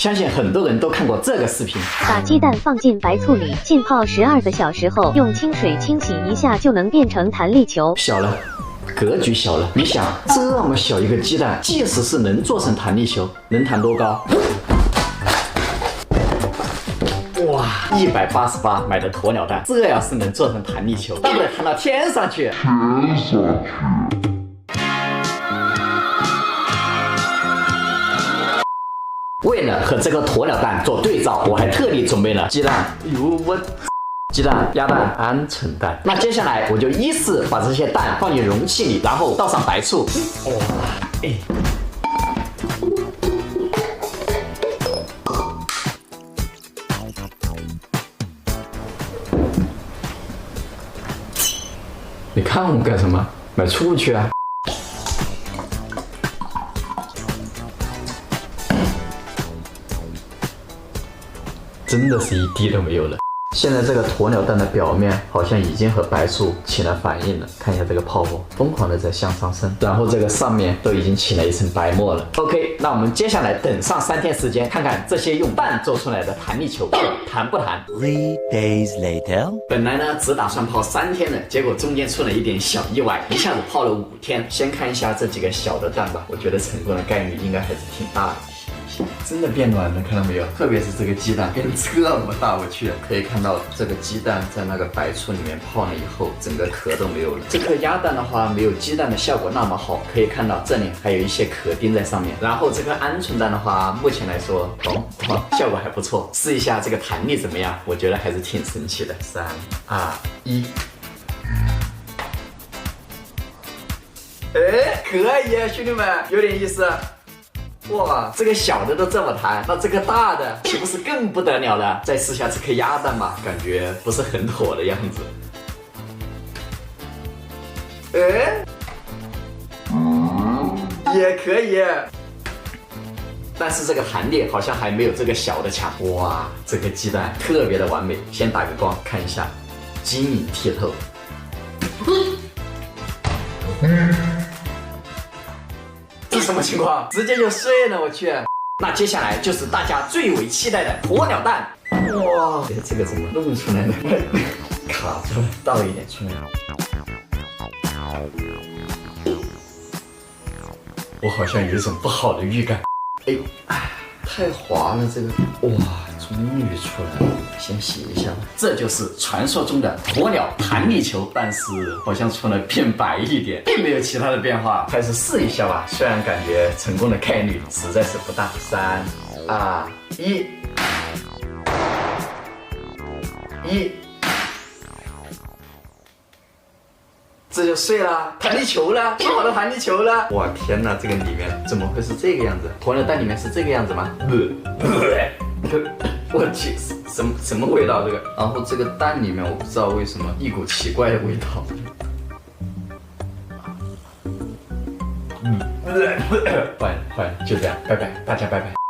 相信很多人都看过这个视频。把鸡蛋放进白醋里浸泡12个小时后，用清水清洗一下就能变成弹力球。小了，格局小了。你想，这么小一个鸡蛋，即使是能做成弹力球，能弹多高？哇，188买的鸵鸟蛋，这要是能做成弹力球，那不得弹到天上去？为了和这个鸵鸟蛋做对照，我还特地准备了鸡蛋。鸡蛋、鸭蛋、鹌鹑蛋。那接下来我就依次把这些蛋放进容器里，然后倒上白醋。你看我干什么？买醋去啊！真的是一滴都没有了。现在这个鸵鸟蛋的表面好像已经和白醋起了反应了，看一下这个泡沫疯狂的在向上升，然后这个上面都已经起了一层白沫了。OK， 那我们接下来等上3天时间，看看这些用蛋做出来的弹力球到底弹不弹。3 days later， 本来呢只打算泡3天的，结果中间出了一点小意外，一下子泡了5天。先看一下这几个小的蛋吧，我觉得成功的概率应该还是挺大的。真的变软了，看到没有？特别是这个鸡蛋变这么大，我去！可以看到这个鸡蛋在那个白醋里面泡了以后，整个壳都没有了。这颗鸭蛋的话，没有鸡蛋的效果那么好，可以看到这里还有一些壳钉在上面。然后这颗鹌鹑蛋的话，目前来说，效果还不错。试一下这个弹力怎么样？我觉得还是挺神奇的。3、2、1。哎，可以，兄弟们，有点意思。哇，这个小的都这么弹，那这个大的岂不是更不得了了？再试下这颗鸭蛋吧，感觉不是很妥的样子。哎，也可以，但是这个弹力好像还没有这个小的强。哇，这个鸡蛋特别的完美，先打个光看一下，晶莹剔透。这什么情况？直接就碎了，我去！那接下来就是大家最为期待的鸵鸟蛋。哇，这个怎么弄出来的？卡住了，倒一点出来。我好像有一种不好的预感。哎，太滑了，这个。哇，终于出来了，先洗一下吧。这就是传说中的鸵鸟弹力球，但是好像除了变白一点，并没有其他的变化。开始试一下吧，虽然感觉成功的概率实在是不大。3、2、1，这就碎了，弹力球了，做好的弹力球了。哇天哪，这个里面怎么会是这个样子？鸵鸟蛋里面是这个样子吗？我去，什么味道这个？然后这个蛋里面我不知道为什么一股奇怪的味道。坏了，就这样，拜拜，大家拜拜。